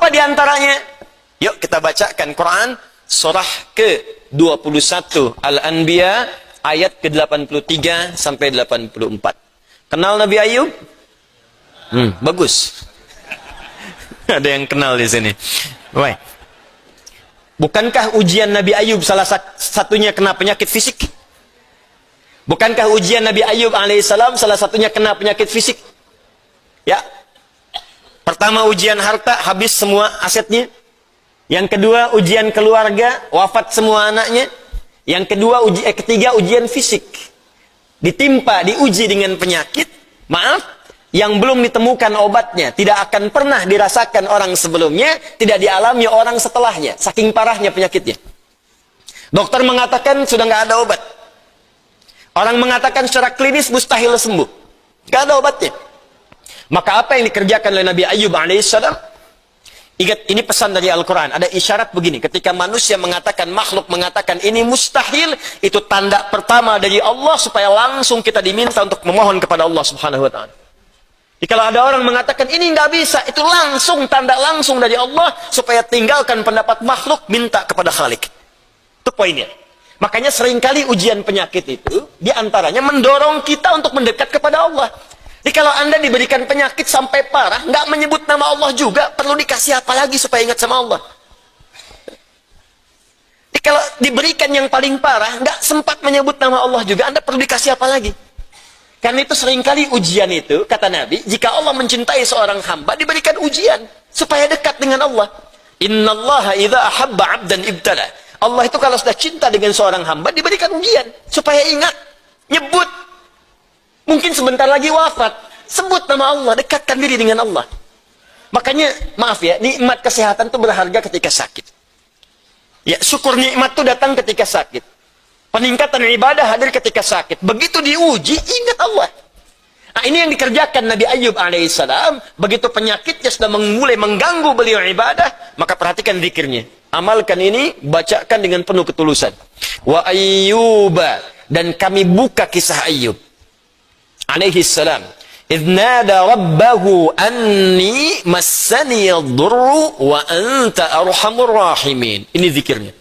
Apa diantaranya? Yuk kita bacakan Quran surah ke-21 Al-Anbiya ayat ke-83 sampai 84. Kenal Nabi Ayub? Bagus. Ada yang kenal di sini. Baik. Bukankah ujian Nabi Ayub salah satunya kena penyakit fisik? Bukankah ujian Nabi Ayub alaihissalam salah satunya kena penyakit fisik? Ya. Pertama ujian harta, habis semua asetnya. Yang kedua ujian keluarga, wafat semua anaknya. Yang kedua ketiga ujian fisik. Ditimpa, diuji dengan penyakit. Maaf, yang belum ditemukan obatnya, tidak akan pernah dirasakan orang sebelumnya, tidak dialami orang setelahnya, saking parahnya penyakitnya. Dokter mengatakan sudah nggak ada obat. Orang mengatakan secara klinis mustahil sembuh, nggak ada obatnya. Maka apa yang dikerjakan oleh Nabi Ayub alaihissalam? Ingat, ini pesan dari Al-Quran. Ada isyarat begini, ketika manusia mengatakan, makhluk mengatakan ini mustahil, itu tanda pertama dari Allah supaya langsung kita diminta untuk memohon kepada Allah subhanahu wa ta'ala. Jadi kalau ada orang mengatakan ini nggak bisa, itu langsung tanda langsung dari Allah supaya tinggalkan pendapat makhluk, minta kepada Khalik. Itu poinnya. Makanya seringkali ujian penyakit itu diantaranya mendorong kita untuk mendekat kepada Allah. Jadi kalau Anda diberikan penyakit sampai parah, nggak menyebut nama Allah juga, perlu dikasih apa lagi supaya ingat sama Allah? Jadi kalau diberikan yang paling parah, nggak sempat menyebut nama Allah juga, Anda perlu dikasih apa lagi? Karena itu seringkali ujian itu, kata Nabi, jika Allah mencintai seorang hamba, diberikan ujian supaya dekat dengan Allah. Innallaha idza ahabba 'abdan ibtala. Allah itu kalau sudah cinta dengan seorang hamba, diberikan ujian supaya ingat, nyebut. Mungkin sebentar lagi wafat, sebut nama Allah, dekatkan diri dengan Allah. Makanya, maaf ya, nikmat kesehatan itu berharga ketika sakit. Ya, syukur nikmat itu datang ketika sakit. Peningkatan ibadah hadir ketika sakit. Begitu diuji, ingat Allah. Nah, ini yang dikerjakan Nabi Ayub alaihissalam. Begitu penyakitnya sudah mulai mengganggu beliau ibadah, maka perhatikan zikirnya. Amalkan ini, bacakan dengan penuh ketulusan. Wa Ayyuba, dan kami buka kisah Ayub alaihissalam. Idnada rabbahu anni massani yadurru wa anta arhamur rahimin. Ini zikirnya.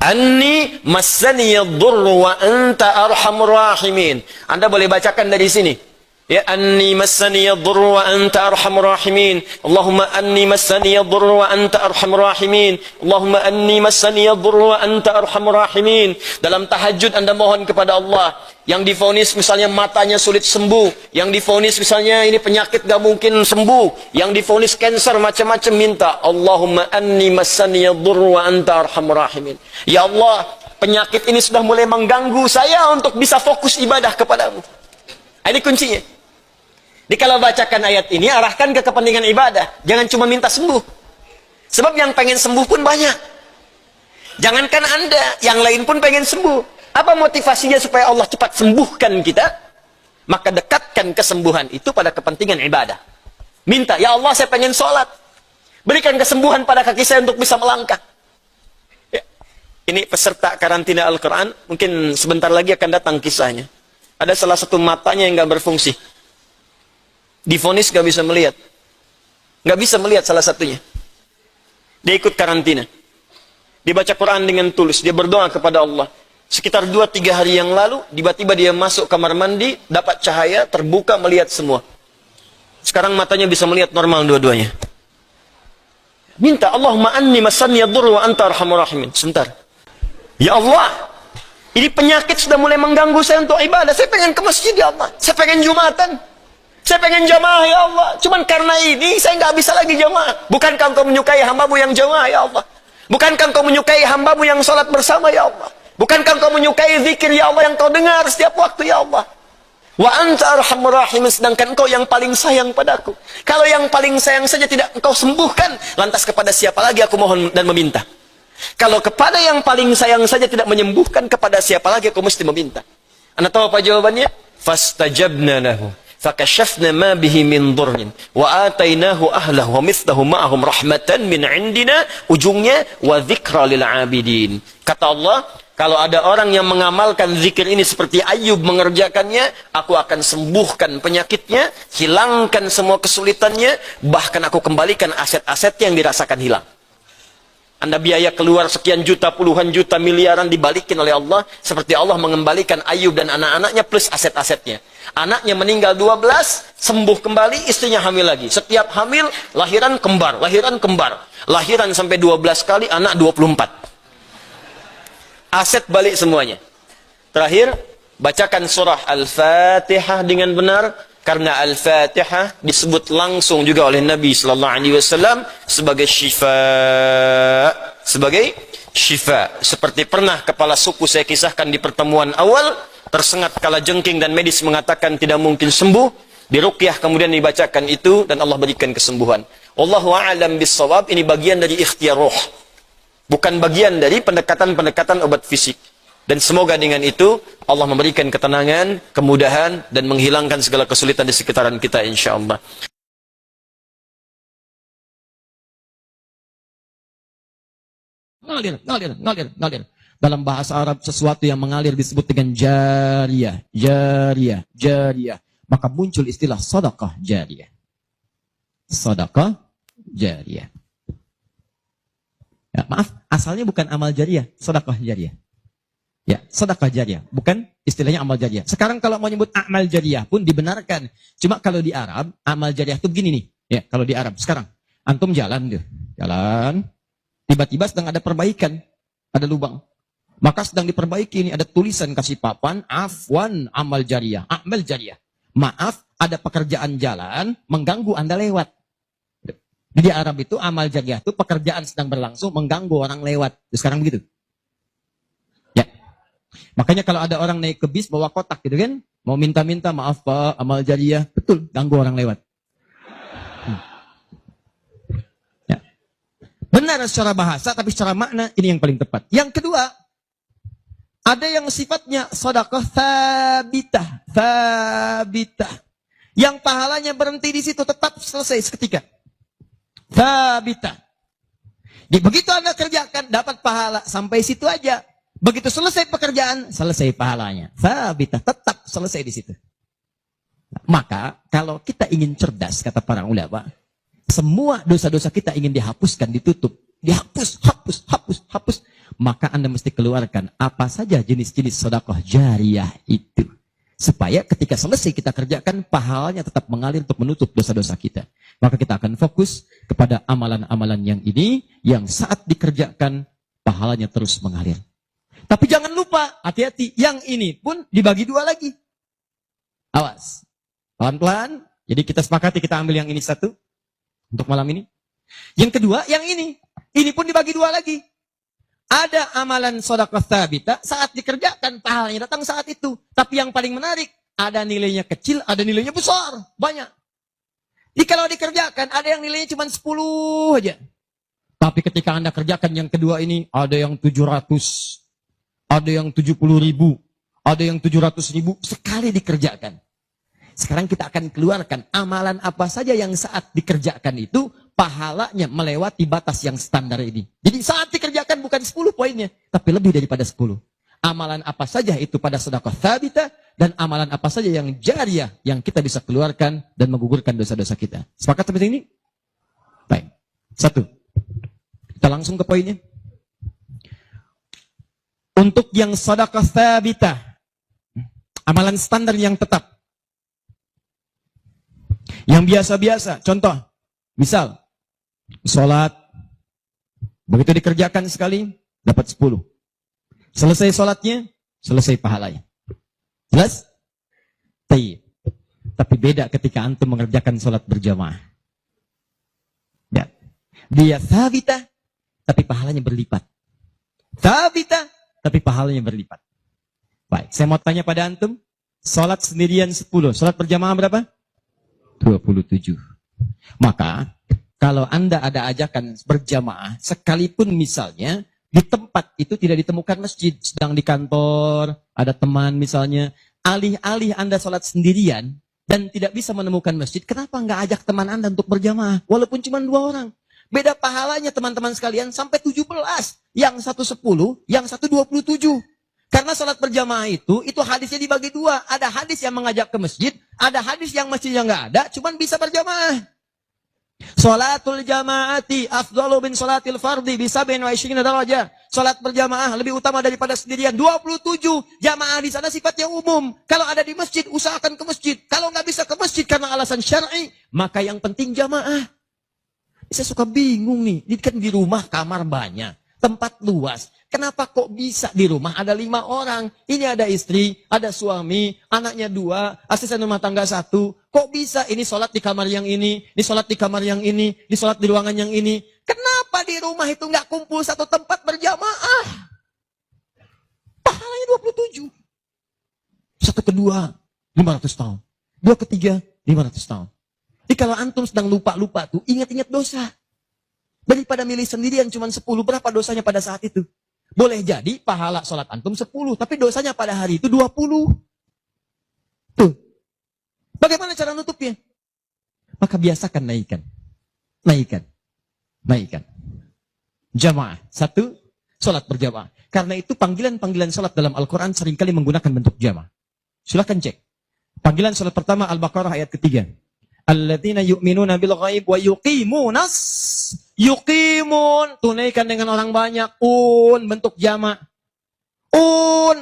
Anni massani yadurru wa anta arhamur rahimin. Anda boleh bacakan dari sini. Ya, anni massani yadurru wa anta arhamur rahimin. Allahumma anni massani yadurru wa anta arhamur rahimin. Allahumma anni massani yadurru wa anta arhamur rahimin. Dalam tahajud Anda mohon kepada Allah. Yang divonis misalnya matanya sulit sembuh, yang divonis misalnya ini penyakit gak mungkin sembuh, yang divonis cancer macam-macam, minta Allahumma anni massani yadurru wa anta arhamur rahimin. Ya Allah, penyakit ini sudah mulai mengganggu saya untuk bisa fokus ibadah kepadamu. Ini kuncinya. Jadi kalau bacakan ayat ini, arahkan ke kepentingan ibadah. Jangan cuma minta sembuh. Sebab yang pengen sembuh pun banyak. Jangankan Anda, yang lain pun pengen sembuh. Apa motivasinya supaya Allah cepat sembuhkan kita? Maka dekatkan kesembuhan itu pada kepentingan ibadah. Minta, ya Allah saya pengen sholat. Berikan kesembuhan pada kaki saya untuk bisa melangkah. Ya. Ini peserta karantina Al-Quran, mungkin sebentar lagi akan datang kisahnya. Ada salah satu matanya yang nggak berfungsi. Divonis nggak bisa melihat. Nggak bisa melihat salah satunya. Dia ikut karantina. Dia baca Quran dengan tulus. Dia berdoa kepada Allah. Sekitar 2-3 hari yang lalu, tiba-tiba dia masuk kamar mandi, dapat cahaya, terbuka, melihat semua. Sekarang matanya bisa melihat normal dua-duanya. Minta, Allahumma anni massani yadurru wa anta arhamur rahimin. Sebentar. Ya Allah, ini penyakit sudah mulai mengganggu saya untuk ibadah. Saya pengen ke masjid, ya Allah. Saya pengen Jumatan. Saya pengen jamaah, ya Allah. Cuman karena ini, saya nggak bisa lagi jamaah. Bukankah engkau menyukai hambamu yang jamaah, ya Allah? Bukankah engkau menyukai hambamu yang sholat bersama, ya Allah? Bukankah engkau menyukai zikir, ya Allah, yang kau dengar setiap waktu, ya Allah? Wa anta arhamur rahimin, sedangkan engkau yang paling sayang padaku. Kalau yang paling sayang saja tidak engkau sembuhkan, lantas kepada siapa lagi aku mohon dan meminta? Kalau kepada yang paling sayang saja tidak menyembuhkan, kepada siapa lagi aku mesti meminta? Anda tahu apa jawabannya? Fastajabna lahu fakashafna ma bihi min dhurrin wa atainahu ahlahu wa mithlahu ma'ahum rahmatan min indina. Ujungnya wa dzikra lil abidin. Kata Allah, Kalau ada orang yang mengamalkan zikir ini seperti Ayub mengerjakannya, aku akan sembuhkan penyakitnya, hilangkan semua kesulitannya, bahkan aku kembalikan aset-aset yang dirasakan hilang. Anda biaya keluar sekian juta, puluhan juta, miliaran dibalikin oleh Allah, seperti Allah mengembalikan Ayub dan anak-anaknya plus aset-asetnya. Anaknya meninggal 12, sembuh kembali, istrinya hamil lagi. Setiap hamil, lahiran kembar, lahiran kembar. Lahiran sampai 12 kali, anak 24. Aset balik semuanya. Terakhir, bacakan surah Al-Fatihah dengan benar, karena Al-Fatihah disebut langsung juga oleh Nabi sallallahu alaihi wasallam sebagai syifa, seperti pernah kepala suku saya kisahkan di pertemuan awal, tersengat kalajengking dan medis mengatakan tidak mungkin sembuh, diruqyah kemudian dibacakan itu dan Allah berikan kesembuhan. Wallahu a'lam bissawab. Ini bagian dari ikhtiar roh, bukan bagian dari pendekatan-pendekatan obat fisik. Dan semoga dengan itu Allah memberikan ketenangan, kemudahan, dan menghilangkan segala kesulitan di sekitaran kita insyaallah. Ngalir. Dalam bahasa Arab sesuatu yang mengalir disebut dengan jariyah. Maka muncul istilah sedekah jariyah. Sedekah jariyah. Ya, maaf, asalnya bukan amal jariyah, sedekah jariyah. Ya, sedekah jariyah, bukan istilahnya amal jariyah. Sekarang kalau mau nyebut amal jariyah pun dibenarkan. Cuma kalau di Arab, amal jariyah itu begini nih. Ya, kalau di Arab sekarang, antum jalan tuh, jalan, tiba-tiba sedang ada perbaikan, ada lubang. Maka sedang diperbaiki ini ada tulisan kasih papan, afwan amal jariyah, amal jariyah. Maaf, ada pekerjaan jalan mengganggu Anda lewat. Di Arab itu amal jariyah itu pekerjaan sedang berlangsung mengganggu orang lewat. Sekarang begitu. Ya. Makanya kalau ada orang naik ke bis bawa kotak gitu kan, mau minta-minta maaf Pak, amal jariyah, betul, ganggu orang lewat. Ya. Benar secara bahasa, tapi secara makna ini yang paling tepat. Yang kedua, ada yang sifatnya sedekah thabitah. Yang pahalanya berhenti di situ, tetap selesai seketika. Thabitah. Begitu Anda kerjakan, dapat pahala sampai situ aja. Begitu selesai pekerjaan, selesai pahalanya. Thabitah, tetap selesai di situ. Maka kalau kita ingin cerdas, kata para ulama, semua dosa-dosa kita ingin dihapuskan, ditutup, dihapus, hapus. Maka Anda mesti keluarkan apa saja jenis-jenis sedekah jariyah itu. Supaya ketika selesai kita kerjakan, pahalanya tetap mengalir untuk menutup dosa-dosa kita. Maka kita akan fokus kepada amalan-amalan yang ini, yang saat dikerjakan, pahalanya terus mengalir. Tapi jangan lupa, hati-hati, yang ini pun dibagi dua lagi. Awas. Pelan-pelan, jadi kita sepakati kita ambil yang ini satu, untuk malam ini. Yang kedua, yang ini. Ini pun dibagi dua lagi. Ada amalan sedekah thabitah, saat dikerjakan pahalanya datang saat itu. Tapi yang paling menarik, ada nilainya kecil, ada nilainya besar, banyak. Jadi kalau dikerjakan, ada yang nilainya cuma 10 aja. Tapi ketika Anda kerjakan yang kedua ini, ada yang 700, ada yang 70.000, ada yang 700.000, sekali dikerjakan. Sekarang kita akan keluarkan amalan apa saja yang saat dikerjakan itu, pahalanya melewati batas yang standar ini. Jadi saat dikerjakan bukan 10 poinnya, tapi lebih daripada 10. Amalan apa saja itu pada sedekah thabitah, dan amalan apa saja yang jariyah yang kita bisa keluarkan dan menggugurkan dosa-dosa kita. Sepakat seperti ini? Baik. Satu. Kita langsung ke poinnya. Untuk yang sedekah thabitah, amalan standar yang tetap. Yang biasa-biasa, contoh, misal, sholat, begitu dikerjakan sekali, dapat 10. Selesai sholatnya, selesai pahalanya. Jelas? Tapi beda ketika antum mengerjakan sholat berjamaah. Ya. Dia thabitah, tapi pahalanya berlipat. Thabitah, tapi pahalanya berlipat. Baik, saya mau tanya pada antum, sholat sendirian 10, sholat berjamaah berapa? 27. Maka, kalau Anda ada ajakan berjamaah, sekalipun misalnya, di tempat itu tidak ditemukan masjid, sedang di kantor, ada teman misalnya, alih-alih Anda sholat sendirian, dan tidak bisa menemukan masjid, kenapa nggak ajak teman Anda untuk berjamaah? Walaupun cuma 2 orang. Beda pahalanya teman-teman sekalian sampai 17. Yang satu 10, yang satu 27. Karena sholat berjamaah itu hadisnya dibagi dua. Ada hadis yang mengajak ke masjid, ada hadis yang masjidnya nggak ada, cuman bisa berjamaah. Sholatul jamaati afdalu bin sholatil fardi bisa bin wa isyrina darajah. Sholat berjamaah lebih utama daripada sendirian. 27 jamaah di sana sifatnya umum. Kalau ada di masjid usahakan ke masjid. Kalau nggak bisa ke masjid karena alasan syar'i, maka yang penting jamaah. Saya suka bingung nih. Ini kan di rumah kamar banyak, tempat luas. Kenapa kok bisa di rumah ada 5 orang? Ini ada istri, ada suami, anaknya 2, asisten rumah tangga 1. Kok bisa ini sholat di kamar yang ini sholat di kamar yang ini sholat di ruangan yang ini? Kenapa di rumah itu nggak kumpul satu tempat berjamaah? Pahalanya 27. Satu kedua, 500 tahun. 2 ketiga, 500 tahun. Jadi kalau antum sedang lupa-lupa tuh, ingat-ingat dosa. Daripada milih sendirian cuma 10, berapa dosanya pada saat itu? Boleh jadi pahala sholat antum 10, tapi dosanya pada hari itu 20. Tuh. Bagaimana cara nutupnya? Maka biasakan naikkan. Jamaah. 1, sholat berjamaah. Karena itu panggilan-panggilan sholat dalam Al-Quran seringkali menggunakan bentuk jamaah. Silakan cek. Panggilan sholat pertama Al-Baqarah ayat ketiga. Alladzina yu'minuna bil ghaib wa yuqimun, tunaikan dengan orang banyak, bentuk jama.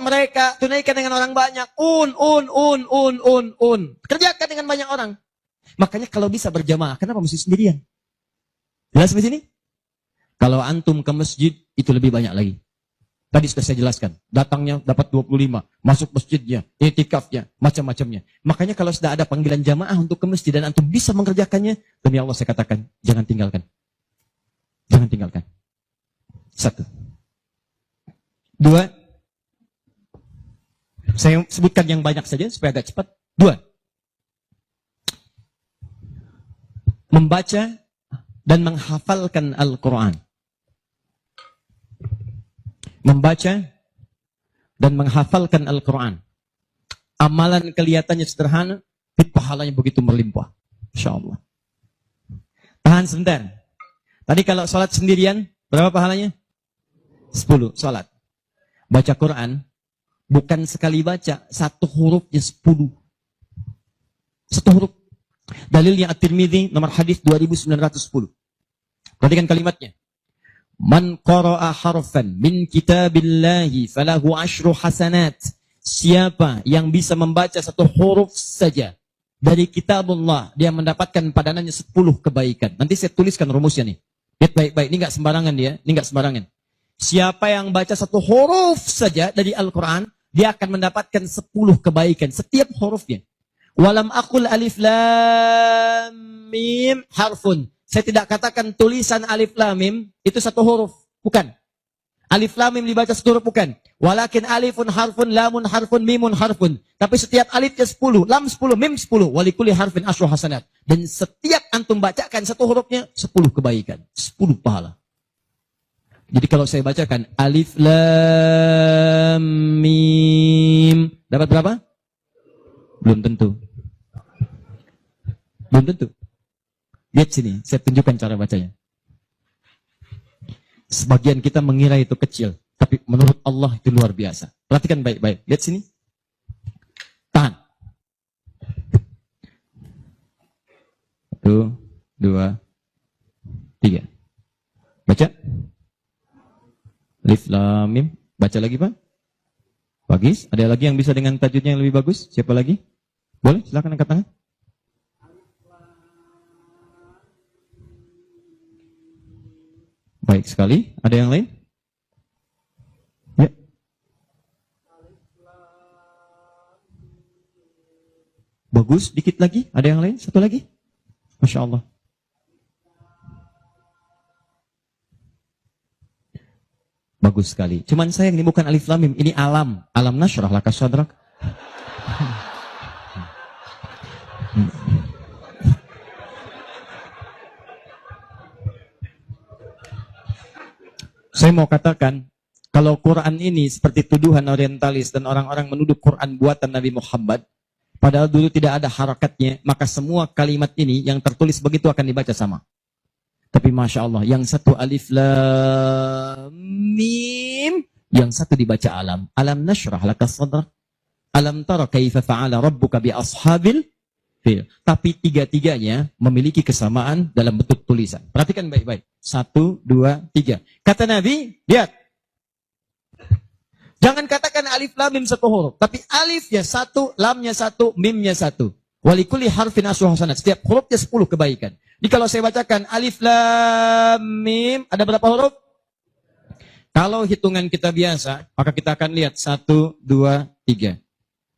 Mereka tunaikan dengan orang banyak, kerjakan dengan banyak orang. Makanya kalau bisa berjamaah, kenapa mesti sendirian? Jelas di sini? Kalau antum ke masjid itu lebih banyak lagi. Tadi sudah saya jelaskan, datangnya dapat 25, masuk masjidnya, i'tikafnya, macam-macamnya. Makanya kalau sudah ada panggilan jamaah untuk ke masjid dan antum bisa mengerjakannya, demi Allah saya katakan, jangan tinggalkan. Jangan tinggalkan. 1. 2. Saya sebutkan yang banyak saja supaya agak cepat. 2. Membaca dan menghafalkan Al-Quran. Membaca dan menghafalkan Al-Quran. Amalan kelihatannya sederhana, tapi pahalanya begitu berlimpah. InsyaAllah. Tahan sebentar. Tadi kalau sholat sendirian, berapa pahalanya? 10 sholat. Baca Quran, bukan sekali baca, 1 hurufnya 10. 1 huruf. Dalilnya At-Tirmidzi, nomor hadis 2910. Perhatikan kalimatnya. Man qara'a harfan min kitabillahi falahu 10 hasanat. Siapa yang bisa membaca 1 huruf saja dari kitabullah, dia mendapatkan padanannya 10 kebaikan. Nanti saya tuliskan rumusnya nih. Lihat baik-baik, ini enggak sembarangan dia, ini enggak sembarangan. Siapa yang baca 1 huruf saja dari Al-Quran, dia akan mendapatkan 10 kebaikan setiap hurufnya. Walam aqul alif lam mim harfun. Saya tidak katakan tulisan alif lam mim itu 1 huruf, bukan. Alif lam mim dibaca 1 huruf, bukan. Walakin alifun harfun, lamun harfun, mimun harfun. Tapi setiap alifnya 10, lam 10, mim 10, walikuli harfin 10 hasanat. Dan setiap antum bacakan 1 hurufnya 10 kebaikan, 10 pahala. Jadi kalau saya bacakan alif lam mim, dapat berapa? Belum tentu. Belum tentu. Lihat sini, saya tunjukkan cara bacanya. Sebagian kita mengira itu kecil, tapi menurut Allah itu luar biasa. Perhatikan baik-baik. Lihat sini. Tahan. 1, 2, 3. Baca. Alif lam mim. Baca lagi, Pak. Bagus. Ada lagi yang bisa dengan tajwidnya yang lebih bagus? Siapa lagi? Boleh? Silakan angkat tangan. Baik sekali. Ada yang lain? Ya. Bagus. Dikit lagi. Ada yang lain? Satu lagi. Masya Allah. Bagus sekali. Cuman sayang ini bukan alif lam mim, ini alam. Alam nasyrah laka sadrak. Saya mau katakan, kalau Quran ini seperti tuduhan orientalis dan orang-orang menuduh Quran buatan Nabi Muhammad, padahal dulu tidak ada harakatnya, maka semua kalimat ini yang tertulis begitu akan dibaca sama. Tapi Masya Allah, yang satu alif lam mim, yang satu dibaca alam. Alam nashrah laka sadrak. Alam tara kaifa fa'ala rabbuka bi ashabil fil. Tapi tiga-tiganya memiliki kesamaan dalam bentuk tulisan. Perhatikan baik-baik. 1, 2, 3. Kata Nabi, lihat. Jangan katakan alif lam mim satu huruf, tapi alifnya satu, lamnya satu, mimnya satu. Walikuli harfin asru hasanat. Setiap hurufnya 10 kebaikan. Jadi kalau saya bacakan alif lam mim, ada berapa huruf? Kalau hitungan kita biasa, maka kita akan lihat 1, 2, 3.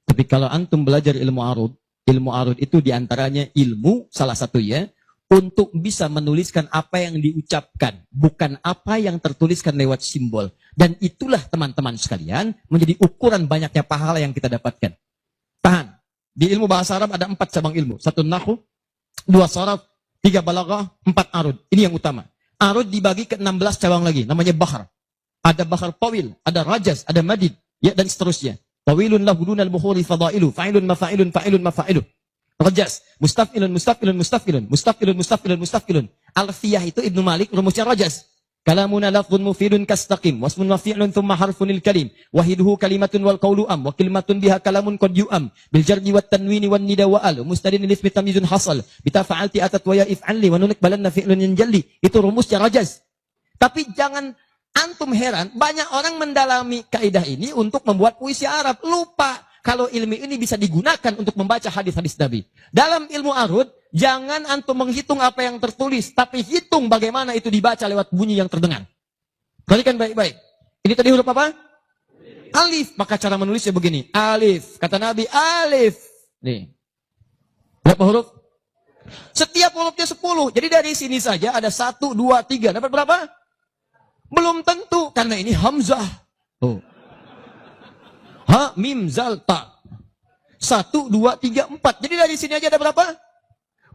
Tapi kalau antum belajar ilmu arud itu diantaranya ilmu salah satu ya, untuk bisa menuliskan apa yang diucapkan, bukan apa yang tertuliskan lewat simbol. Dan itulah teman-teman sekalian, menjadi ukuran banyaknya pahala yang kita dapatkan. Tahan. Di ilmu bahasa Arab ada 4 cabang ilmu. 1 nahwu, 2 sharaf, 3 balaghah, 4 arud. Ini yang utama. Arud dibagi ke 16 cabang lagi, namanya bahar. Ada bahar tawil, ada rajaz, ada madid, ya, dan seterusnya. Tawilun lahu dunal bukhuri fadailu, fa'ilun mafa'ilun, fa'ilun mafa'ilun. Rajas, mustafilun, mustafilun, mustafilun, mustafilun, mustafilun, mustafilun. Alfiyah itu Ibnu Malik rumusnya rajas. Kalamuna lafzun mufidun kastaqim, wasmun mafi'lun thumma harfunil kalim, wahiduhu kalimatun wal qawlu am, wa kalimatun biha kalamun qad yu'am, bil jardi wat tanwini wan nida wa al, mustadin ismi tamyizun hasal, bita fa'alti atat wa ya if'alli, wa nunik balanna fi'lun yanjalli. Itu rumusnya rajas. Tapi jangan antum heran, banyak orang mendalami kaidah ini untuk membuat puisi Arab. Lupa kalau ilmu ini bisa digunakan untuk membaca hadis-hadis Nabi. Dalam ilmu arud, jangan antum menghitung apa yang tertulis, tapi hitung bagaimana itu dibaca lewat bunyi yang terdengar. Perhatikan baik-baik. Ini tadi huruf apa? Alif. Maka cara menulisnya begini. Alif. Kata Nabi, alif. Nih. Berapa huruf? Setiap hurufnya 10. Jadi dari sini saja ada 1, 2, 3. Dapat berapa? Belum tentu, karena ini hamzah. Oh. Ha, mim, zal, ta. 1, 2, 3, 4. Jadi dari sini aja ada berapa?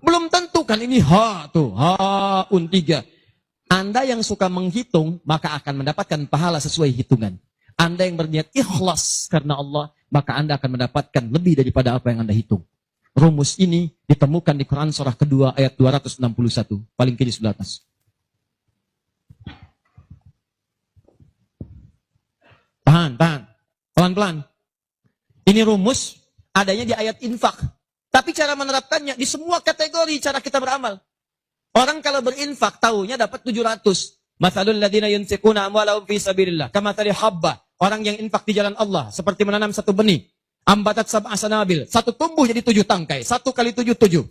Belum tentu, kan ini ha, tuh. Ha, 3. Anda yang suka menghitung, maka akan mendapatkan pahala sesuai hitungan. Anda yang berniat ikhlas karena Allah, maka Anda akan mendapatkan lebih daripada apa yang Anda hitung. Rumus ini ditemukan di Quran surah kedua ayat 261. Paling kiri sebelah atas. Tahan. Pelan-pelan. Ini rumus adanya di ayat infak. Tapi cara menerapkannya di semua kategori cara kita beramal. Orang kalau berinfak tahunya dapat 700. Mathalul ladina yunfiquna amwalahum fi sabilillah kamathali habba. Orang yang infak di jalan Allah seperti menanam satu benih. Ambatat sab'a sanabil. Satu tumbuh jadi 7 tangkai. 1 kali 7, 7.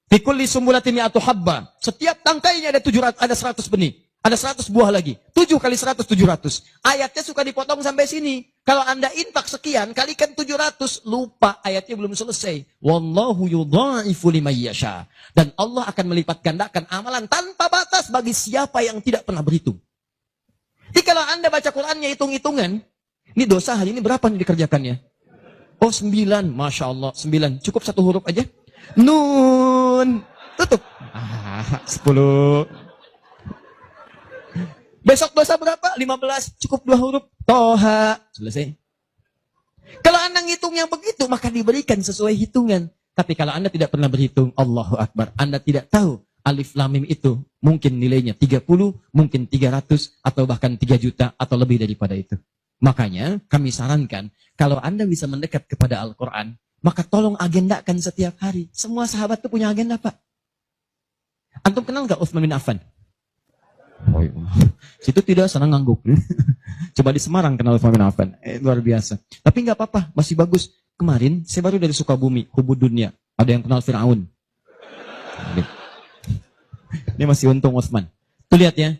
Fi kulli sumbulatin mi'atu habba. Setiap tangkainya ada 700, ada 100 benih. Ada 100 buah lagi. 7 kali 100, 700. Ayatnya suka dipotong sampai sini. Kalau Anda infak sekian, kalikan 700. Lupa, ayatnya belum selesai. Wallahu yudha'ifu liman yasha. Dan Allah akan melipat gandakan amalan tanpa batas bagi siapa yang tidak pernah berhitung. Jadi kalau Anda baca Qur'annya hitung-hitungan, ini dosa hari ini berapa nih dikerjakannya? Oh 9, Masya Allah, 9. Cukup 1 huruf aja. Nun. Tutup. 10. Besok dosa berapa? 15. Cukup 2 huruf. Toha. Selesai. Kalau Anda ngitungnya begitu, maka diberikan sesuai hitungan. Tapi kalau Anda tidak pernah berhitung, Allahu Akbar. Anda tidak tahu alif lam mim itu mungkin nilainya 30, mungkin 300, atau bahkan 3 juta, atau lebih daripada itu. Makanya kami sarankan, kalau Anda bisa mendekat kepada Al-Quran, maka tolong agendakan setiap hari. Semua sahabat itu punya agenda, Pak. Antum kenal nggak Utsman bin Affan? Oh, iya. Situ tidak senang ngangguk. Coba di Semarang kenal Utsman bin Affan. Luar biasa. Tapi nggak apa-apa, masih bagus. Kemarin saya baru dari Sukabumi, Hubud Dunia. Ada yang kenal Fir'aun. Ini masih untung Utsman. Tuh lihat ya.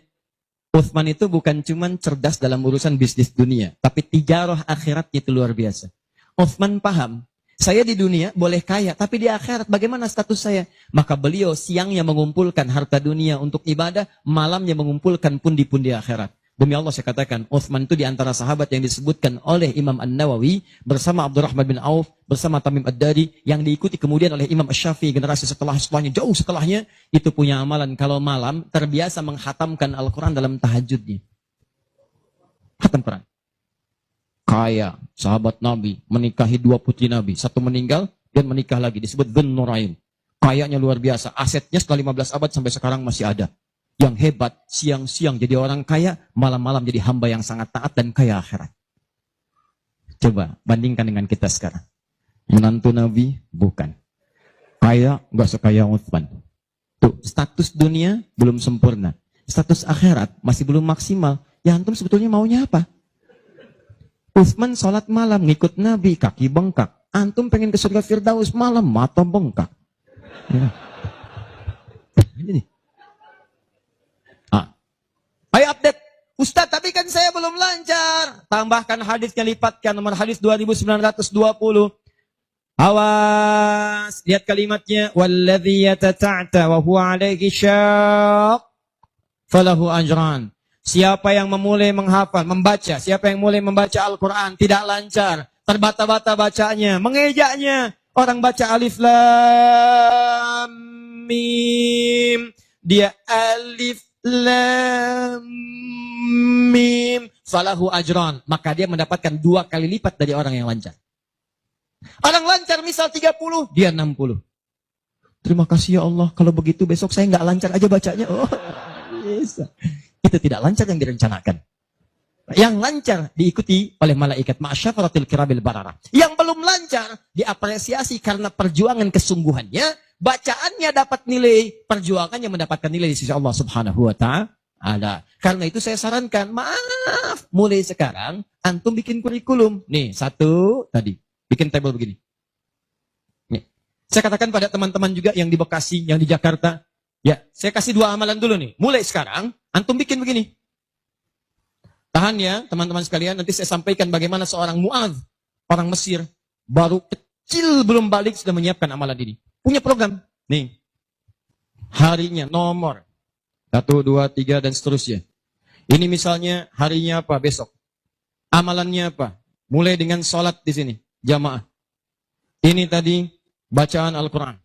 Utsman itu bukan cuman cerdas dalam urusan bisnis dunia, tapi tijarah akhiratnya itu luar biasa. Utsman paham, saya di dunia boleh kaya, tapi di akhirat bagaimana status saya? Maka beliau siangnya mengumpulkan harta dunia untuk ibadah, malamnya mengumpulkan pundi-pundi akhirat. Demi Allah saya katakan, Utsman itu di antara sahabat yang disebutkan oleh Imam An-Nawawi bersama Abdurrahman bin Auf, bersama Tamim Ad-Dari, yang diikuti kemudian oleh Imam Asy-Syafi'i generasi setelahnya, jauh setelahnya, itu punya amalan kalau malam terbiasa menghatamkan Al-Quran dalam tahajudnya. Khatam Quran. Kaya, sahabat Nabi, menikahi 2 putri Nabi. 1 meninggal, dan menikah lagi. Disebut Dzun Nurain. Kayanya luar biasa. Asetnya setelah 15 abad sampai sekarang masih ada. Yang hebat, siang-siang jadi orang kaya, malam-malam jadi hamba yang sangat taat dan kaya akhirat. Coba bandingkan dengan kita sekarang. Menantu Nabi? Bukan. Kaya, nggak sekaya Utsman. Tuh, status dunia belum sempurna. Status akhirat masih belum maksimal. Ya antum sebetulnya maunya apa? Utsman sholat malam, ngikut Nabi, kaki bengkak. Antum pengen ke surga Firdaus malam, mata bengkak. Ya. Ini nih. Ayo update. Ustaz, tapi kan saya belum lancar. Tambahkan hadisnya, lipatkan nomor hadis 2920. Awas, lihat kalimatnya. Walladzi yatata'ta wa huwa alaihi syaq falahu ajran. Siapa yang memulai menghafal, membaca, siapa yang mulai membaca Al-Quran tidak lancar, terbata-bata bacanya, mengejaknya. Orang baca alif lam mim, dia alif lam mim, falahu ajran, maka dia mendapatkan 2 kali lipat dari orang yang lancar. Orang lancar misal 30, dia 60. Terima kasih ya Allah, kalau begitu besok saya nggak lancar aja bacanya. Oh, bisa. Itu tidak lancar yang direncanakan. Yang lancar diikuti oleh malaikat ma'asyafaratil kirabil barara. Yang belum lancar diapresiasi karena perjuangan kesungguhannya, bacaannya dapat nilai, perjuangannya mendapatkan nilai di sisi Allah Subhanahu wa ta'ala. Karena itu saya sarankan, maaf, mulai sekarang antum bikin kurikulum. Nih, satu tadi, bikin tabel begini. Nih. Saya katakan pada teman-teman juga yang di Bekasi, yang di Jakarta, ya, saya kasih 2 amalan dulu nih. Mulai sekarang antum bikin begini. Tahan ya teman-teman sekalian, nanti saya sampaikan bagaimana seorang Mu'adz, orang Mesir, baru kecil belum balik sudah menyiapkan amalan ini. Punya program. Nih, harinya, nomor, 1, 2, 3, dan seterusnya. Ini misalnya harinya apa besok. Amalannya apa? Mulai dengan sholat di sini, jamaah. Ini tadi bacaan Al-Quran.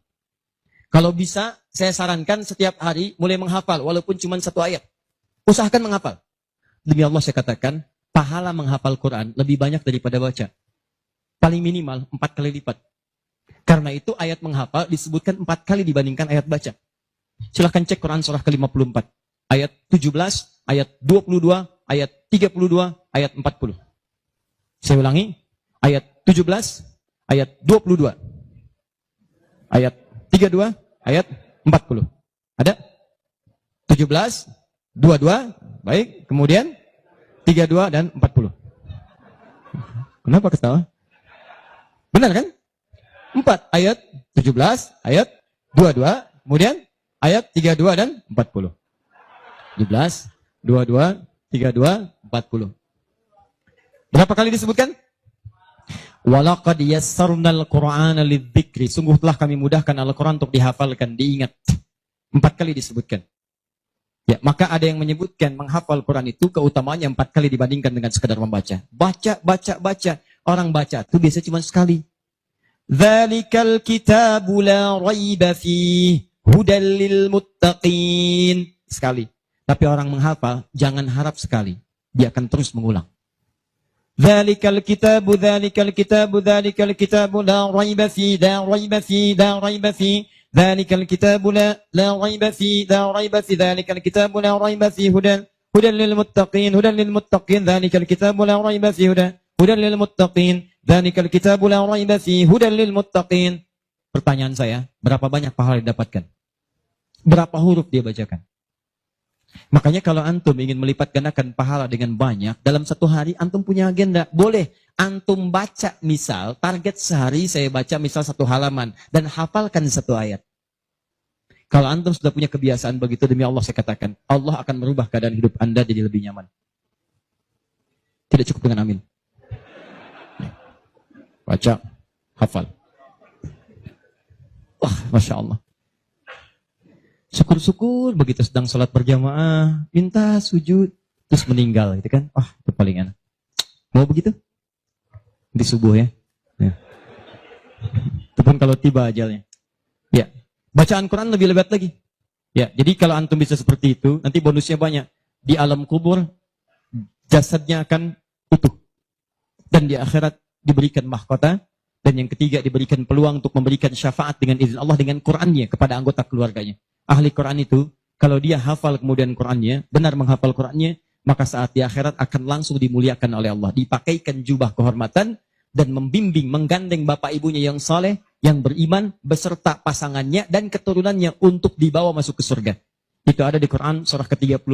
Kalau bisa, saya sarankan setiap hari mulai menghafal, walaupun cuma 1 ayat. Usahakan menghafal. Demi Allah saya katakan, pahala menghafal Quran lebih banyak daripada baca. Paling minimal 4 kali lipat. Karena itu ayat menghafal disebutkan 4 kali dibandingkan ayat baca. Silahkan cek Quran surah ke-54. Ayat 17, ayat 22, ayat 32, ayat 40. Saya ulangi, ayat 17, ayat 22, ayat 32, ayat 40. Ada? 17, 22, baik, kemudian 32 dan 40. Kenapa ketawa? Benar kan? 4 ayat 17, ayat 22, kemudian ayat 32 dan 40. 17, 22, 32, 40. Berapa kali disebutkan? Walaqad yassarnal Qur'ana lidzikri. Sungguh telah kami mudahkan Al-Quran untuk dihafalkan, diingat. 4 kali disebutkan. Ya, maka ada yang menyebutkan menghafal Quran itu keutamaannya 4 kali dibandingkan dengan sekadar membaca. Baca. Orang baca itu biasanya cuma sekali. Dzalikal kitabu la raiba fihi hudal lil muttaqin. Sekali. Tapi orang menghafal jangan harap sekali. Dia akan terus mengulang. Dzalikal kitabu la raiba fihi la raiba fihi. ذلك الكتاب لا ريب فيه ذلك الكتاب لا ريب فيه هدى للمتقين ذلك الكتاب لا ريب فيه هدى للمتقين ذلك الكتاب لا ريب فيه هدى للمتقين. Pertanyaan saya, berapa banyak pahala didapatkan? Berapa huruf dia bacakan? Makanya kalau antum ingin melipat gandakan pahala dengan banyak, dalam 1 hari antum punya agenda. Boleh antum baca, misal target sehari saya baca misal 1 halaman dan hafalkan 1 ayat. Kalau antum sudah punya kebiasaan begitu, demi Allah saya katakan, Allah akan merubah keadaan hidup Anda jadi lebih nyaman. Tidak cukup dengan amin. Baca, hafal. Wah, Masya Allah. Syukur-syukur begitu sedang sholat berjamaah, minta sujud, terus meninggal, gitu kan? Wah, itu paling enak. Mau begitu? Di subuh ya. Itu pun kalau tiba ajalnya. Ya, bacaan Quran lebih lebat lagi. Ya, jadi kalau antum bisa seperti itu, nanti bonusnya banyak. Di alam kubur, jasadnya akan utuh. Dan di akhirat diberikan mahkota. Dan yang ketiga diberikan peluang untuk memberikan syafaat dengan izin Allah dengan Qurannya kepada anggota keluarganya. Ahli Quran itu Kalau dia hafal kemudian Qur'annya, benar menghafal Qur'annya, maka saat di akhirat akan langsung dimuliakan oleh Allah. Dipakaikan jubah kehormatan dan membimbing, menggandeng bapak ibunya yang saleh, yang beriman, beserta pasangannya dan keturunannya untuk dibawa masuk ke surga. Itu ada di Quran surah ke-35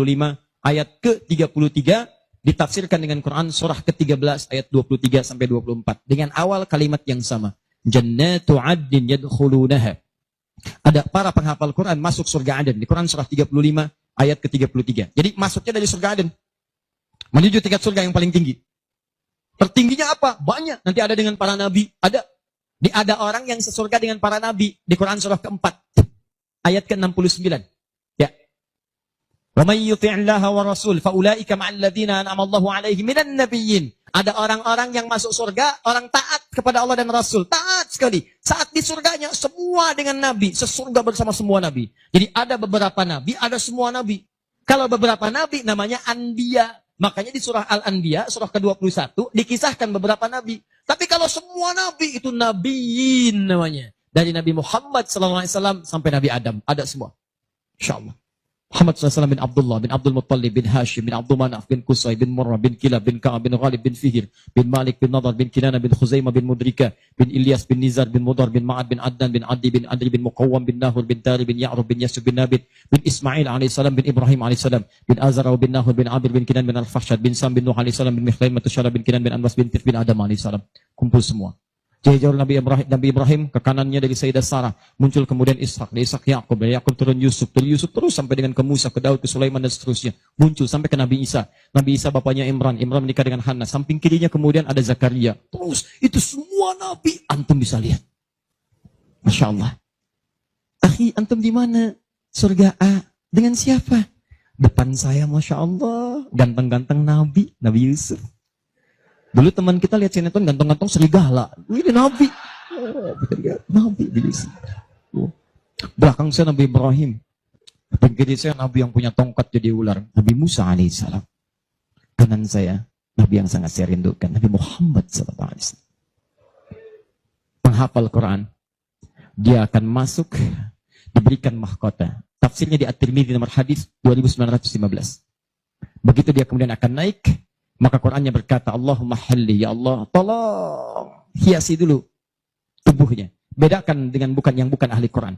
ayat ke-33, ditafsirkan dengan Quran surah ke-13 ayat 23 sampai 24 dengan awal kalimat yang sama. Jannatu 'adnin yadkhulunaha. Ada para penghafal Quran masuk surga Aden di Quran surah 35 ayat ke-33. Jadi masuknya dari surga Aden menuju tingkat surga yang paling tinggi. Tertingginya apa? Banyak. Nanti ada dengan para nabi, ada orang yang sesurga dengan para nabi di Quran surah keempat ayat ke-69. Ya. Wa may yuti'illaha wa rasul fa ulaika ma'al ladzina an'ama Allahu 'alaihim minan nabiyyin. Ada orang-orang yang masuk surga, orang taat kepada Allah dan Rasul. Taat sekali. Saat di surganya, semua dengan Nabi. Sesurga bersama semua Nabi. Jadi ada beberapa Nabi, ada semua Nabi. Kalau beberapa Nabi, namanya Anbiya. Makanya di surah Al-Anbiya, surah ke-21, dikisahkan beberapa Nabi. Tapi kalau semua Nabi, itu Nabiyin namanya. Dari Nabi Muhammad SAW sampai Nabi Adam. Ada semua. InsyaAllah. Muhammad SAW bin Abdullah, bin Abdul Muttalib, bin Hashim, bin Abdul Manaf, bin Qusay, bin Murrah, bin Kilab, bin Ka'ab, bin Ghalib, bin Fihir, bin Malik, bin Nadar, bin Kinana, bin Khuzaimah, bin Mudrika, bin Ilyas, bin Nizar, bin Mudar, bin Ma'ad, bin Adnan, bin Adi, bin Adri, bin Muqawwam, bin Nahur, bin Tari, bin Ya'rub, bin Yasub, bin Nabit, bin Ismail AS, bin Ibrahim AS, bin Azar, bin Nahur, bin Abir, bin Kinan, bin Al-Fahsyad, bin Sam, bin Nuh AS, bin Mikhlaim, Matusyara, bin Kinan, bin Anwas, bin Tif, bin Adam AS. Kumpul semua. Jauh Nabi Ibrahim ke kanannya dari Sayyidah Sarah, muncul kemudian Ishak, dari Ishak Yakub, dari Yakub turun Yusuf, dari Yusuf terus sampai dengan ke Musa, ke Daud, ke Sulaiman dan seterusnya, muncul sampai ke Nabi Isa. Nabi Isa bapaknya Imran menikah dengan Hannah, samping kirinya kemudian ada Zakaria. Terus itu semua nabi antum bisa lihat. Masya Allah. Akhi, antum di mana? Surga A. Dengan siapa? Depan saya, Masya Allah, ganteng-ganteng Nabi Yusuf. Dulu teman kita lihat sinetron ganteng-ganteng serigala. Ini Nabi. Oh, kita lihat Nabi Yusuf. Oh. Belakang saya Nabi Ibrahim. Depan kiri saya Nabi yang punya tongkat jadi ular. Nabi Musa alaihissalam. Kanan saya Nabi yang sangat saya rindukan. Nabi Muhammad SAW. Penghafal Quran. Dia akan masuk, diberikan mahkota. Tafsirnya di At-Tirmidzi nomor hadis 2915. Begitu dia kemudian akan naik, maka Qur'annya berkata, Allahumma halli, ya Allah, tolong hiasi dulu tubuhnya. Bedakan dengan yang bukan ahli Quran.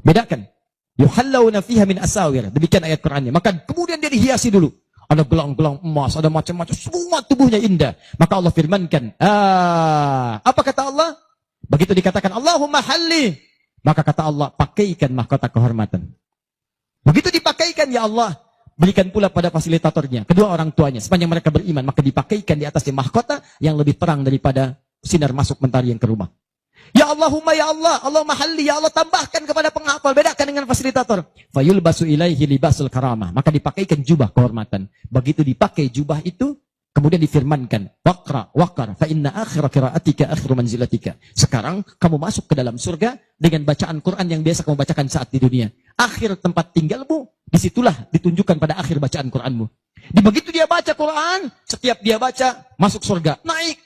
Bedakan. Yuhallawna fiha min asawir. Demikian ayat Qur'annya. Maka kemudian dia dihiasi dulu. Ada gelang-gelang emas, ada macam-macam. Semua tubuhnya indah. Maka Allah firmankan. Apa kata Allah? Begitu dikatakan, Allahumma halli. Maka kata Allah, pakaikan mahkota kehormatan. Begitu dipakaikan, ya Allah, berikan pula pada fasilitatornya, kedua orang tuanya, sepanjang mereka beriman, maka dipakaikan di atasnya mahkota yang lebih terang daripada sinar masuk mentari yang ke rumah. Ya Allahumma ya Allah, Allahumma halli, ya Allah, tambahkan kepada penghafal, bedakan dengan fasilitator. Fayulbasu ilaihi libasul karamah, maka dipakaikan jubah kehormatan. Begitu dipakai jubah itu, kemudian difirmankan, waqar, fa inna akhira qiraatika akhiru manzilatika. Sekarang kamu masuk ke dalam surga dengan bacaan Quran yang biasa kamu bacakan saat di dunia. Akhir tempat tinggalmu, disitulah ditunjukkan pada akhir bacaan Quranmu. Di begitu dia baca Quran, setiap dia baca, masuk surga. Naik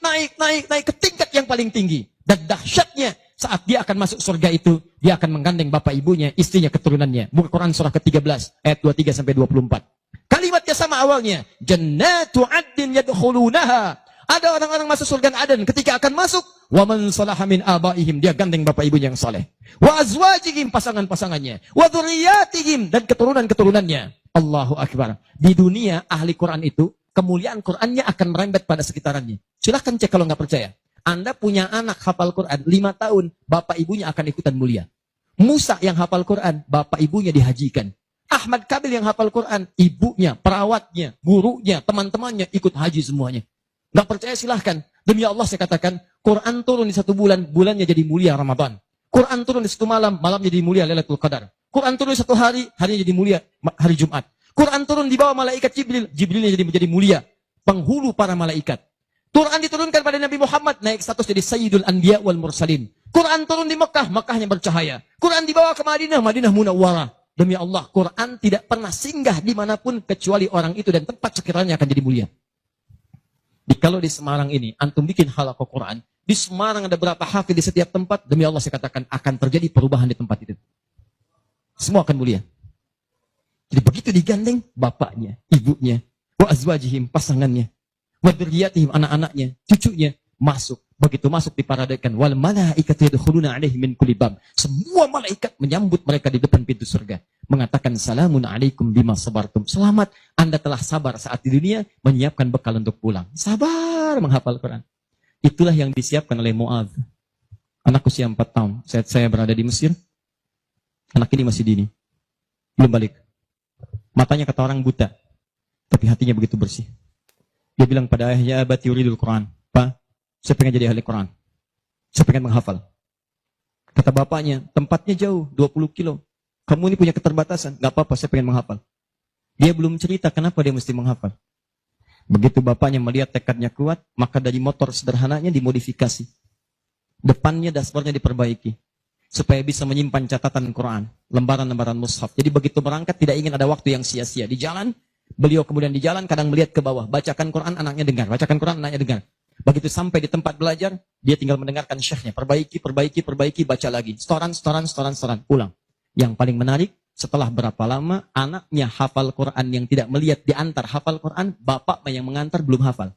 ke tingkat yang paling tinggi. Dan dahsyatnya, saat dia akan masuk surga itu, dia akan menggandeng bapak ibunya, istrinya, keturunannya. Buka Quran surah ke-13, ayat 23 sampai 24. Kalimatnya sama awalnya. Jannatu 'adnin yadkhulunaha. Ada orang-orang masuk surga Aden. Ketika akan masuk, wa man salaha min abaihim, dia gandeng bapak ibunya yang saleh. Wa azwajihim, pasangan-pasangannya. Wa dzurriyyatihim, dan keturunan-keturunannya. Allahu akbar. Di dunia ahli Quran itu, kemuliaan Qurannya akan merembet pada sekitarannya. Silahkan cek kalau nggak percaya. Anda punya anak hafal Quran 5 tahun, bapak ibunya akan ikutan mulia. Musa yang hafal Quran, bapak ibunya dihajikan. Ahmad Kabil yang hafal Quran, ibunya, perawatnya, gurunya, teman-temannya ikut haji semuanya. Nggak percaya silahkan. Demi Allah saya katakan, Quran turun di 1 bulan, bulannya jadi mulia Ramadan. Quran turun di 1 malam, malamnya jadi mulia Lailatul Qadar. Quran turun di 1 hari, harinya jadi mulia hari Jumat. Quran turun di bawah malaikat Jibril, Jibrilnya jadi menjadi mulia, penghulu para malaikat. Quran diturunkan pada Nabi Muhammad, naik status jadi Sayyidul Anbiya wal Mursalin. Quran turun di Mekah, Mekahnya bercahaya. Quran dibawa ke Madinah, Madinah Munawwarah. Demi Allah, Quran tidak pernah singgah dimanapun kecuali orang itu dan tempat sekiranya akan jadi mulia. Kalau di Semarang ini, antum bikin halaqah Quran, di Semarang ada berapa hafid di setiap tempat, demi Allah saya katakan akan terjadi perubahan di tempat itu. Semua akan mulia. Begitu digandeng, bapaknya, ibunya, wa azwajihim, pasangannya, wa dzurriyyatihim, anak-anaknya, cucunya, masuk. Begitu masuk diparadakan, wal malaikatu yadkhuluna alaihim min kulli bab. Semua malaikat menyambut mereka di depan pintu surga, mengatakan salamun alaikum bima sabartum. Selamat, Anda telah sabar saat di dunia, menyiapkan bekal untuk pulang. Sabar menghafal Quran. Itulah yang disiapkan oleh Mu'adz. Anak usia 4 tahun, saat saya berada di Mesir, anak ini masih dini, belum balik. Matanya kata orang buta, tapi hatinya begitu bersih. Dia bilang pada ayahnya, abati yuridul Quran. Pak, saya pengen jadi ahli Quran. Saya pengen menghafal. Kata bapaknya, tempatnya jauh, 20 kilo. Kamu ini punya keterbatasan. Gak apa-apa, saya pengen menghafal. Dia belum cerita kenapa dia mesti menghafal. Begitu bapaknya melihat tekadnya kuat, maka dari motor sederhananya dimodifikasi. Depannya, dashboardnya diperbaiki. Supaya bisa menyimpan catatan Quran. Lembaran-lembaran mushaf. Jadi begitu berangkat, tidak ingin ada waktu yang sia-sia. Di jalan, beliau kemudian di jalan, kadang melihat ke bawah. Bacakan Quran, anaknya dengar. Bacakan Quran, anaknya dengar. Begitu sampai di tempat belajar, dia tinggal mendengarkan syekhnya. Perbaiki, baca lagi. Setoran, pulang. Yang paling menarik, setelah berapa lama, anaknya hafal Quran yang tidak melihat diantar hafal Quran, bapaknya yang mengantar belum hafal.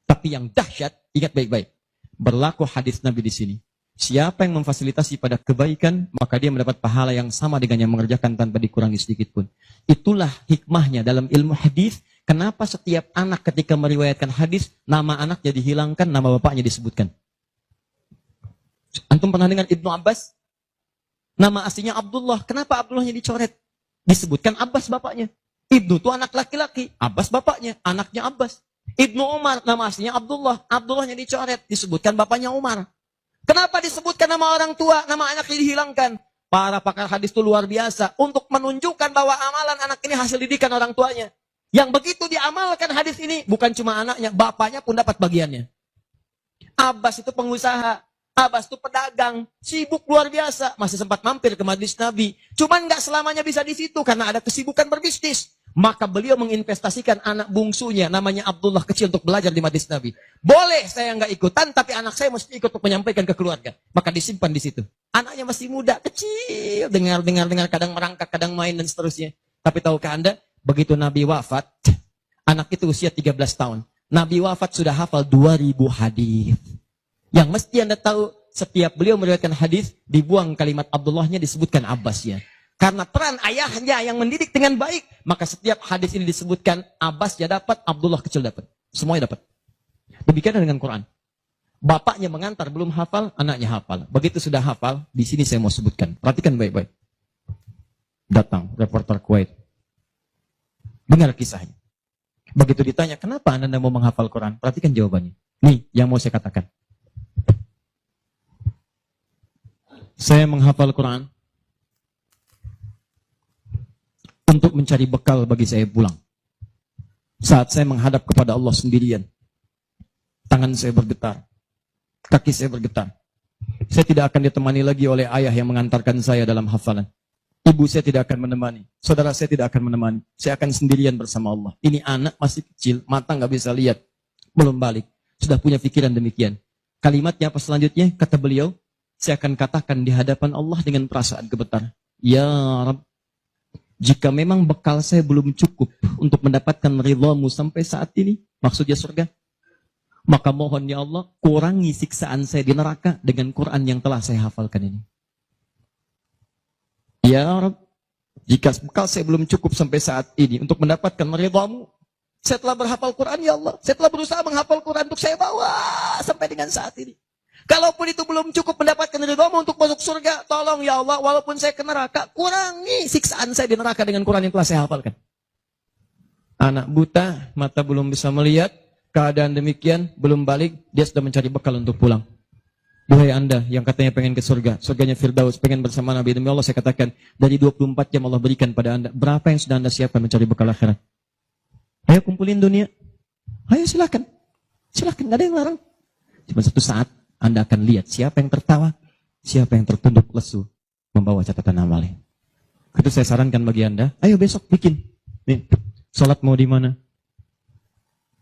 Tapi yang dahsyat, ingat baik-baik. Berlaku hadis Nabi di sini. Siapa yang memfasilitasi pada kebaikan, maka dia mendapat pahala yang sama dengan yang mengerjakan tanpa dikurangi sedikit pun. Itulah hikmahnya dalam ilmu hadis. Kenapa setiap anak ketika meriwayatkan hadis, nama anaknya dihilangkan, nama bapaknya disebutkan. Antum pernah dengar Ibnu Abbas? Nama aslinya Abdullah. Kenapa Abdullahnya dicoret? Disebutkan Abbas bapaknya. Ibnu itu anak laki-laki. Abbas bapaknya. Anaknya Abbas. Ibnu Umar. Nama aslinya Abdullah. Abdullahnya dicoret. Disebutkan bapaknya Umar. Kenapa disebutkan nama orang tua? Nama anaknya dihilangkan. Para pakar hadis itu luar biasa. Untuk menunjukkan bahwa amalan anak ini hasil didikan orang tuanya. Yang begitu diamalkan hadis ini, bukan cuma anaknya, bapaknya pun dapat bagiannya. Abbas itu pengusaha, Abbas itu pedagang, sibuk luar biasa, masih sempat mampir ke majlis Nabi. Cuman nggak selamanya bisa di situ karena ada kesibukan berbisnis. Maka beliau menginvestasikan anak bungsunya, namanya Abdullah kecil, untuk belajar di majlis Nabi. Boleh saya nggak ikutan, tapi anak saya mesti ikut untuk menyampaikan ke keluarga. Maka disimpan di situ. Anaknya masih muda, kecil, dengar, kadang merangkak, kadang main dan seterusnya. Tapi tahukah Anda? Begitu Nabi wafat, anak itu usia 13 tahun. Nabi wafat sudah hafal 2000 hadis. Yang mesti Anda tahu, setiap beliau meriwayatkan hadis, dibuang kalimat Abdullahnya, disebutkan Abbasnya. Karena peran ayahnya yang mendidik dengan baik, maka setiap hadis ini disebutkan Abbasnya dapat, Abdullah kecil dapat. Semuanya dapat. Demikian dengan Quran. Bapaknya mengantar belum hafal, anaknya hafal. Begitu sudah hafal, di sini saya mau sebutkan. Perhatikan baik-baik. Datang reporter Kuwait. Dengar kisahnya. Begitu ditanya, kenapa Anda mau menghafal Quran? Perhatikan jawabannya. Nih, yang mau saya katakan. Saya menghafal Quran untuk mencari bekal bagi saya pulang. Saat saya menghadap kepada Allah sendirian, tangan saya bergetar, kaki saya bergetar. Saya tidak akan ditemani lagi oleh ayah yang mengantarkan saya dalam hafalan. Ibu saya tidak akan menemani. Saudara saya tidak akan menemani. Saya akan sendirian bersama Allah. Ini anak masih kecil, mata nggak bisa lihat. Belum balik. Sudah punya pikiran demikian. Kalimatnya apa selanjutnya? Kata beliau, saya akan katakan di hadapan Allah dengan perasaan gemetar. Ya Rabb, jika memang bekal saya belum cukup untuk mendapatkan ridhamu sampai saat ini, maksudnya surga, maka mohon ya Allah, kurangi siksaan saya di neraka dengan Quran yang telah saya hafalkan ini. Ya Rabb, jika bekal saya belum cukup sampai saat ini untuk mendapatkan ridhamu, saya telah berhafal Quran ya Allah. Saya telah berusaha menghafal Quran untuk saya bawa sampai dengan saat ini. Kalaupun itu belum cukup mendapatkan ridhamu untuk masuk surga, tolong ya Allah, walaupun saya ke neraka, kurangi siksaan saya di neraka dengan Quran yang telah saya hafalkan. Anak buta, mata belum bisa melihat, keadaan demikian, belum balik, dia sudah mencari bekal untuk pulang. Duhai Anda yang katanya pengen ke surga, surganya Firdaus, pengen bersama Nabi, demi Allah saya katakan, dari 24 jam Allah berikan pada Anda, berapa yang sudah Anda siapkan mencari bekal akhirat? Ayo kumpulin dunia. Ayo silakan. Silakan, nggak ada yang larang. Cuma satu saat Anda akan lihat siapa yang tertawa, siapa yang tertunduk lesu membawa catatan amalnya. Itu saya sarankan bagi Anda, ayo besok bikin. Nih, sholat mau di mana?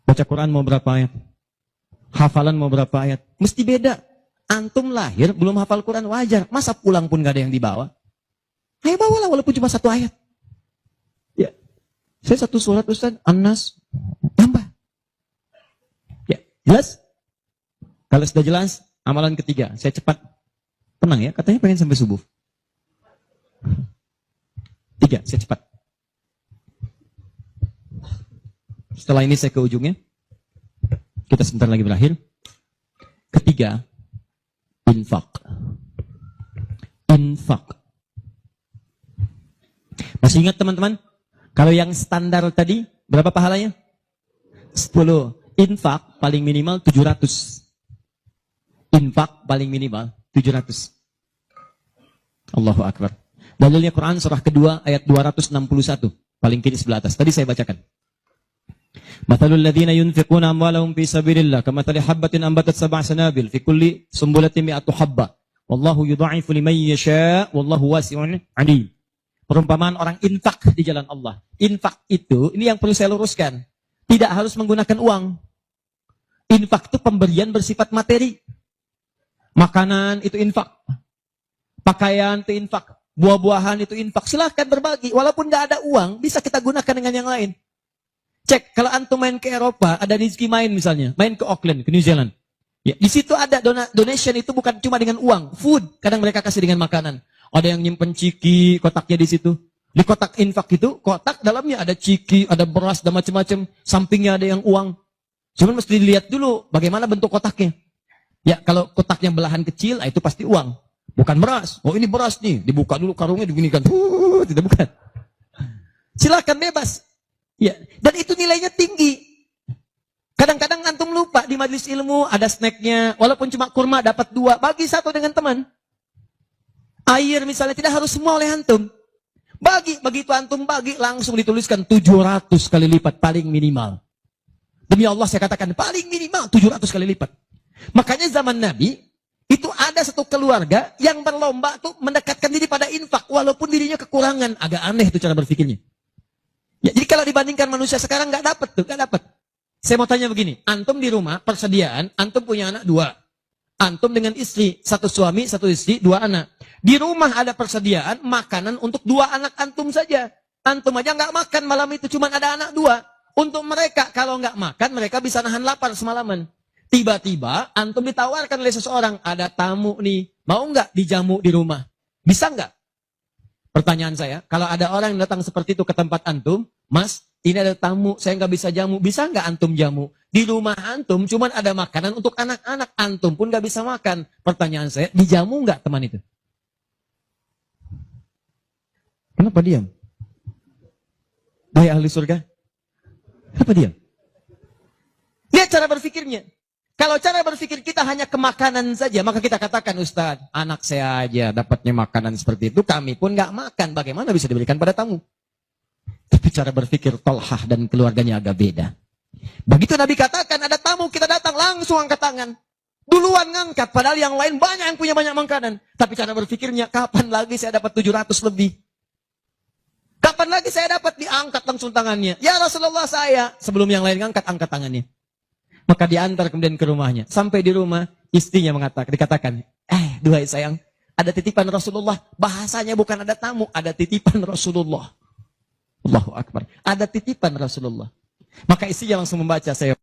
Baca Quran mau berapa ayat? Hafalan mau berapa ayat? Mesti beda. Antum lahir belum hafal Quran wajar. Masa pulang pun gak ada yang dibawa? Ayo bawalah walaupun cuma 1 ayat. Saya satu surat Ustaz, An-Nas, nambah. Ya, jelas? Kalau sudah jelas, amalan ketiga, saya cepat. Tenang ya, katanya pengen sampai subuh. 3, saya cepat. Setelah ini saya ke ujungnya. Kita sebentar lagi berakhir. Ketiga, infak. Infak. Masih ingat teman-teman? Kalau yang standar tadi, berapa pahalanya? 10. Infak paling minimal 700. Infak paling minimal 700. Allahu Akbar. Dalilnya Quran surah kedua ayat 261. Paling kiri sebelah atas. Tadi saya bacakan. Mathalul ladzina yunfiquna amwalahum fi sabilillah kamathali habbatin ambatat sab'a sanabil fi kulli sumbulatin mi'atu habba. Wallahu yudha'ifu liman yasha' wallahu wasi'un 'alim. Perumpamaan orang infak di jalan Allah. Infak itu, ini yang perlu saya luruskan. Tidak harus menggunakan uang. Infak itu pemberian bersifat materi. Makanan itu infak. Pakaian itu infak. Buah-buahan itu infak. Silahkan berbagi. Walaupun nggak ada uang, bisa kita gunakan dengan yang lain. Cek, kalau antum main ke Eropa, ada rezeki main misalnya. Main ke Auckland, ke New Zealand. Ya, di situ ada donation itu bukan cuma dengan uang. Food, kadang mereka kasih dengan makanan. Ada yang nyimpen ciki, kotaknya di situ. Di kotak infak itu, kotak dalamnya ada ciki, ada beras, dan macam-macam. Sampingnya ada yang uang. Cuman mesti dilihat dulu bagaimana bentuk kotaknya. Ya, kalau kotaknya belahan kecil, itu pasti uang. Bukan beras. Oh, ini beras nih. Dibuka dulu karungnya, diginikan. Tidak bukan. Silakan bebas. Ya, dan itu nilainya tinggi. Kadang-kadang antum lupa di majelis ilmu ada snacknya, walaupun cuma kurma dapat 2, bagi 1 dengan teman. Air misalnya tidak harus semua oleh antum. Bagi, begitu antum bagi langsung dituliskan 700 kali lipat paling minimal. Demi Allah saya katakan paling minimal 700 kali lipat. Makanya zaman Nabi itu ada satu keluarga yang berlomba tuh mendekatkan diri pada infak walaupun dirinya kekurangan. Agak aneh itu cara berpikirnya. Ya, jadi kalau dibandingkan manusia sekarang nggak dapat tuh, nggak dapat. Saya mau tanya begini, antum di rumah persediaan, antum punya anak 2, antum dengan istri, 1 suami, 1 istri, 2 anak. Di rumah ada persediaan makanan untuk 2 anak antum saja. Antum aja nggak makan malam itu, cuma ada anak 2. Untuk mereka kalau nggak makan mereka bisa nahan lapar semalaman. Tiba-tiba antum ditawarkan oleh seseorang, ada tamu nih, mau nggak dijamu di rumah? Bisa nggak? Pertanyaan saya, kalau ada orang yang datang seperti itu ke tempat antum, Mas, ini ada tamu, saya nggak bisa jamu, bisa nggak antum jamu? Di rumah antum cuma ada makanan untuk anak-anak, antum pun nggak bisa makan. Pertanyaan saya, dijamu nggak teman itu? Kenapa diam? Wahai ahli surga, kenapa diam? Lihat cara berpikirnya. Kalau cara berpikir kita hanya ke makanan saja, maka kita katakan, Ustaz, anak saya aja dapatnya makanan seperti itu, kami pun nggak makan. Bagaimana bisa diberikan pada tamu? Tapi cara berpikir Tolhah dan keluarganya agak beda. Begitu Nabi katakan, ada tamu, kita datang, langsung angkat tangan. Duluan ngangkat, padahal yang lain banyak yang punya banyak makanan. Tapi cara berpikirnya, kapan lagi saya dapat 700 lebih? Kapan lagi saya dapat diangkat langsung tangannya? Ya Rasulullah saya. Sebelum yang lain ngangkat, angkat tangannya. Maka diantar kemudian ke rumahnya. Sampai di rumah, istrinya dikatakan, duhai sayang, ada titipan Rasulullah. Bahasanya bukan ada tamu, ada titipan Rasulullah. Allahu Akbar. Ada titipan Rasulullah. Maka istrinya langsung membaca, saya